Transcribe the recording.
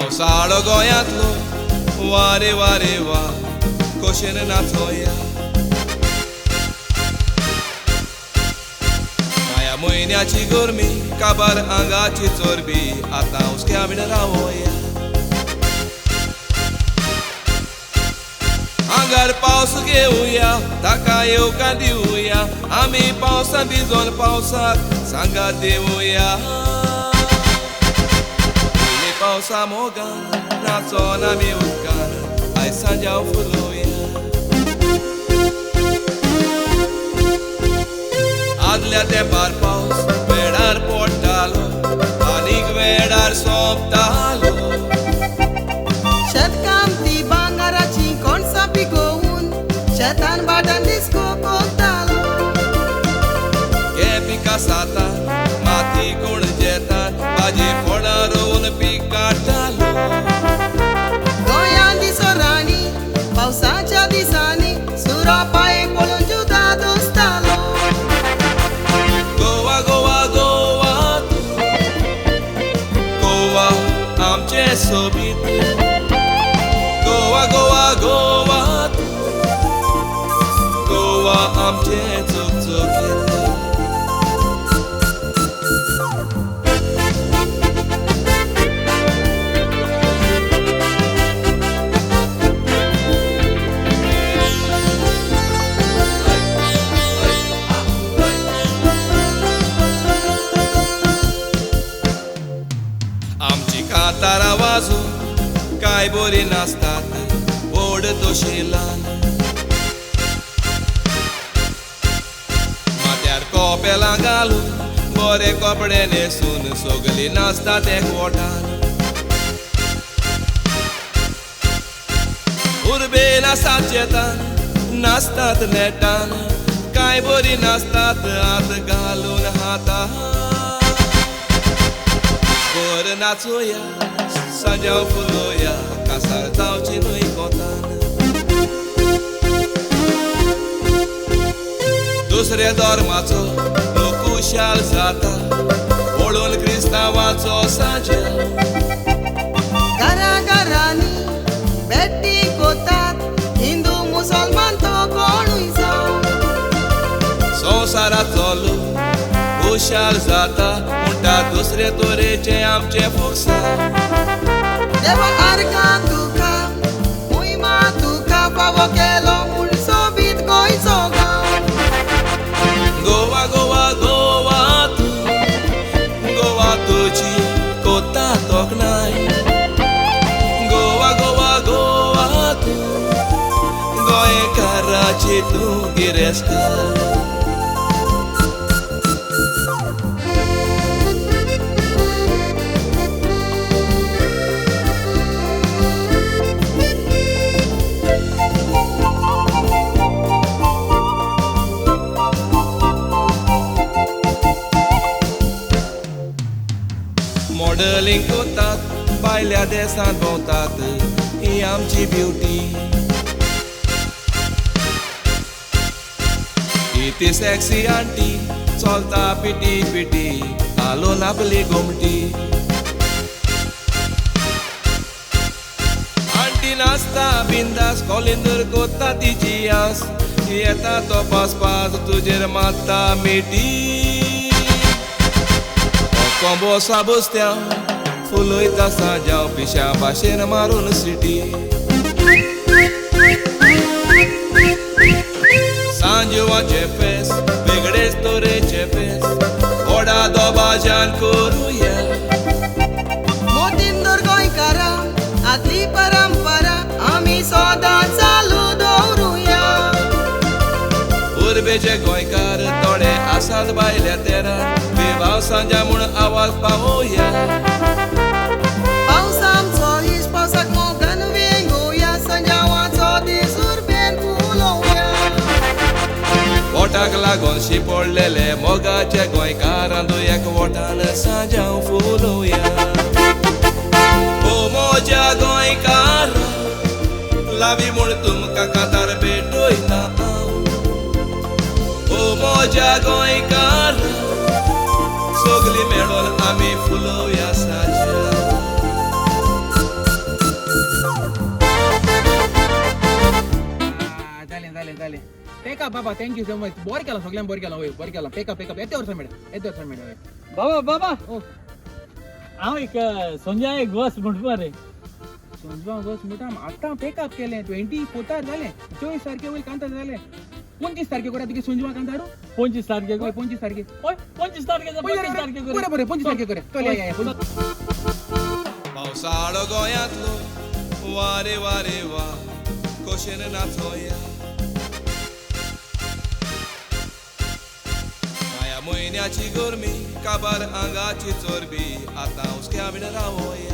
पावसाळो गोंयांतलो वारे वारे वा खोशेन नाचोया माया म्हयन्याची गरमी काबार आंगाची चोरबी आतां उस्क्या बीन रावोया आंगार पावस घेवया ताका येवका दिवया आमी पावसान भिजोन पावसाक सांगात देवया पावसा मोगान नाचोन आमी उदकान आयज सांजाव फुलोवया आदल्या तेंपार पावस वेळार पडटालो आनीक वेळार सोंपतालो शेतकामती भांगाराची कोणसां पिकोवन शेतान बाटान दिसको कोत्तालो हे पिका सातान माती कोण जेतात भाजी फळां रोवन पीक काडटालो गोंयान दिसो राणी पावसाच्या दिसांनी सुरो पांय पळोवन जुदा दोस्तालो गोवा गोवा गोवा गोवा आमचे सोबीत गोवा गोवा गोवा गोवा आमचे चोकचोकीत आमची कांतारा वाजू काय बरी नाचतात व्हड तोशेलान माथ्यार कोपेलां घालून बरे कपडे न्हेसून सगळीं नाचतात एकवटान उर्बेन आसात शेतान नाचतात नेटान काय बरी नाचतात हात घालून हातान बर नाचोया सांजाव फुलोया कासार जावची न्हय कोतान दुसरे धर्माचो लोक खुशाल जाता पळोवन क्रिस्तांवाचो सांजाव घरा घरांनी बेट्टी कोतात हिंदू मुसलमान तो कोणूय जावं संवसाराचो लोक खुशाल जाता म्हणटा दुसरे तोरेचे आमचे फुकसा देवा आर्गा तुका मुयमा तुका फावो केलो म्हूण सोबीत गोंयचो गांव गोवा गोवा गोवा गोवा तुजी कोता तोखणाय गोवा गोवा गोवा गोंयकाराची तूं गिरेस्कार मॉडलिंग कोतात भायल्या देशांत भोंवतात ही आमची ब्युटी ही ती सॅक्सी आंटी चलता पिटी पिटी हालोवन आपली घुमटी आंटी नाचता बिंदास कॉलिंदर कोत्ता तिची आस येता तो पासपास तुजेर मारता मिटी कोंबो साबोस्त्या फुलोयता सांजाव पिश्या भाशेन मारून सिटी सांजवाचे फेस वेगळेच तोरेचे फेस ओडा दोबाज्यान करुया मोतींदर गोंयकारा आदली परंपरा आमी सदांच चालू दवरुया उर्बेचे गोंयकार थोडे आसात भायल्या तेरान बेभाव सांजा म्हूण आवाज पावोया पावस आमचो इश्ट पावसाक मोगान वेंगोया संजावाचो दीस उर्बेन फुलोवया पोटाक लागून शिपडलेले मोगाचे गोंयकारांदू एकवटान सांजाव फुलोवया ओ मोज्या गोंयकार लावी म्हूण तुमकां कांतार भेटोयता ओ मोज्या गोंयकार सगळीं मेळोन आमी फुलोवया सांजाव पेकअप बाबा थँक्यू सो मच बरं केला सगळ्यांना बरं केला होय बरं केला पेकअप येते वर्ष मॅडम होय बाबा बाबा ओ हांव एक संजय एक बस म्हणतो रे समजा बस मोठा आता पेकअप केले 24 झाले 24 तारखे होईल कांता झाले 25 तारखे करा तिथे सुंजवा कांतारू 25 तारखेक होय 25 तारखे ओय 25 तारखेचा 25 तारखेक बरं बरं 25 तारखे करे चल या पावसाळो गोंयांतलो वारे वारे वा खोशेन नाचोया माया म्हयन्याची गरमी काबार आंगाची चरबी आतां उस्क्या बीन रावोया